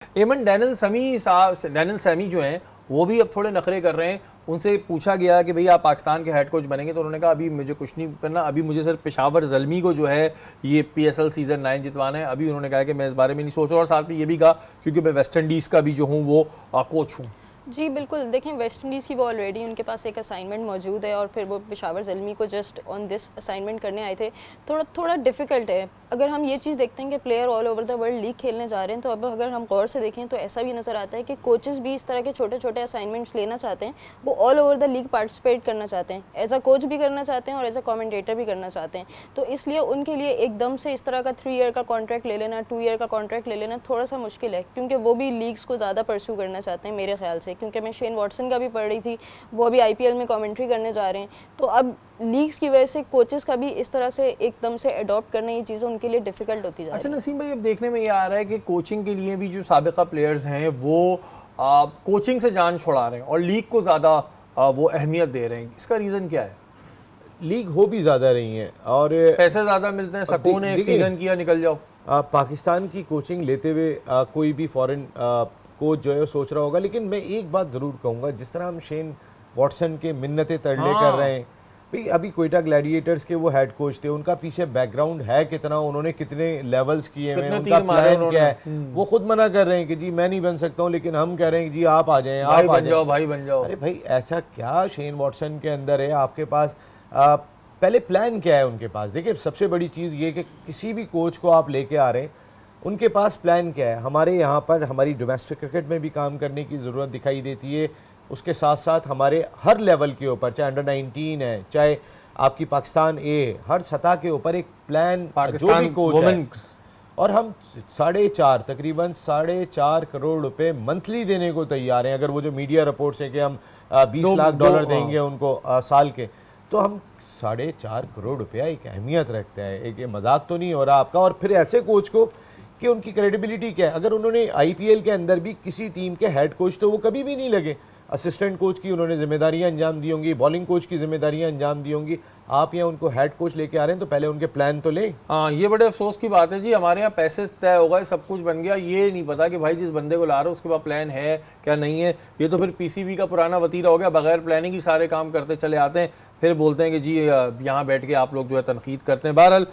एमन Daniel Sami जो हैं वो भी अब थोड़े नखरे कर रहे हैं। उनसे पूछा गया कि भाई आप पाकिस्तान के हेड कोच बनेंगे, तो उन्होंने कहा अभी मुझे कुछ नहीं करना, अभी मुझे सिर्फ पेशावर ज़ल्मी को जो है ये PSL सीज़न 9 जितवाना है। अभी उन्होंने कहा कि मैं इस बारे में नहीं सोच रहा, और साथ में ये भी कहा क्योंकि मैं वेस्ट इंडीज़ का भी जो हूँ वो कोच हूँ। जी बिल्कुल, देखें वेस्ट इंडीज़ की वो ऑलरेडी उनके पास एक असाइनमेंट मौजूद है और फिर वो पेशावर ज़ल्मी को जस्ट ऑन दिस असाइनमेंट करने आए थे। थोड़ा डिफ़िकल्ट है। अगर हम ये चीज़ देखते हैं कि player all over the world league खेलने जा रहे हैं, तो अब अगर हम गौर से देखें तो ऐसा भी नज़र आता है कि कोचेज़ भी इस तरह के छोटे छोटे असाइनमेंट्स लेना चाहते हैं। वो all over the league participate करना चाहते हैं, एज अ कोच भी करना चाहते हैं और एज अ कमेंटेटर भी करना चाहते हैं। तो इसलिए उनके लिए एकदम से इस तरह का 3 ईयर का कॉन्ट्रैक्ट ले लेना, 2 ईयर का कॉन्ट्रैक्ट ले लेना थोड़ा सा मुश्किल है, क्योंकि वो भी लीग्स को ज़्यादा परस्यू करना चाहते हैं मेरे ख्याल से। क्योंकि मैं शेन वॉटसन का भी पढ़ रही थी, वो अभी IPL में कमेंट्री करने जा रहे हैं। तो अब लीग्स की वजह से कोचेस का भी इस तरह से एकदम से अडॉप्ट करना, ये चीज़ें उनके लिए डिफिकल्ट होती जा रही है। अच्छा नसीम भाई, अब देखने में ये आ रहा है कि कोचिंग के लिए भी जो साबिका प्लेयर्स हैं वो कोचिंग से जान छुड़ा रहे हैं और लीग को ज़्यादा वो अहमियत दे रहे हैं। इसका रीज़न क्या है? लीग हो भी ज़्यादा रही हैं और पैसे ज़्यादा मिलते हैं, सकून है, एक सीज़न किया निकल जाओ। पाकिस्तान की कोचिंग लेते हुए कोई भी फॉरेन कोच जो है वो सोच रहा होगा। लेकिन मैं एक बात ज़रूर कहूँगा, जिस तरह हम शेन वॉटसन के मिन्नतें तरले कर रहे हैं, भाई अभी कोयटा ग्लैडिएटर्स के वो हेड कोच थे, उनका पीछे बैकग्राउंड है कितना, उन्होंने कितने लेवल्स किए हैं, उनका प्लान क्या है। वो खुद मना कर रहे हैं कि जी मैं नहीं बन सकता हूँ, लेकिन हम कह रहे हैं कि जी आप आ जाएं, आप आ जाओ, भाई बन जाओ। अरे भाई ऐसा क्या शेन वॉटसन के अंदर है? आपके पास पहले प्लान क्या है उनके पास? देखिए सबसे बड़ी चीज़ ये कि किसी भी कोच को आप लेके आ रहे हैं, उनके पास प्लान क्या है। हमारे यहाँ पर हमारी डोमेस्टिक क्रिकेट में भी काम करने की ज़रूरत दिखाई देती है, उसके साथ साथ हमारे हर लेवल के ऊपर, चाहे अंडर 19 है, चाहे आपकी पाकिस्तान A, हर सतह के ऊपर एक प्लान जो भी कोच है। और हम तकरीबन 4.5 करोड़ रुपए मंथली देने को तैयार हैं। अगर वो जो मीडिया रिपोर्ट्स हैं कि हम $20 लाख देंगे उनको साल के, तो हम 4.5 करोड़ रुपया एक अहमियत रखता है। एक ये मजाक तो नहीं हो रहा आपका। और फिर ऐसे कोच को कि उनकी क्रेडिबिलिटी क्या है? अगर उन्होंने IPL के अंदर भी किसी टीम के हेड कोच, तो वो कभी भी नहीं लगे, असिस्टेंट कोच की उन्होंने जिम्मेदारियां अंजाम दी होंगी, बॉलिंग कोच की जिम्मेदारियां अंजाम दी होंगी। आप यहाँ उनको हेड कोच लेके आ रहे हैं तो पहले उनके प्लान तो लें। हाँ, ये बड़े अफसोस की बात है जी। हमारे यहाँ पैसे तय हो गए, सब कुछ बन गया, ये नहीं पता कि भाई जिस बंदे को ला रहे हो उसके पास प्लान है क्या नहीं है। ये तो फिर PCB का पुराना वतीरा हो गया, बगैर प्लानिंग ही सारे काम करते चले आते हैं, फिर बोलते हैं कि जी यहाँ बैठ के आप लोग जो है तनकीद करते हैं। बहरहाल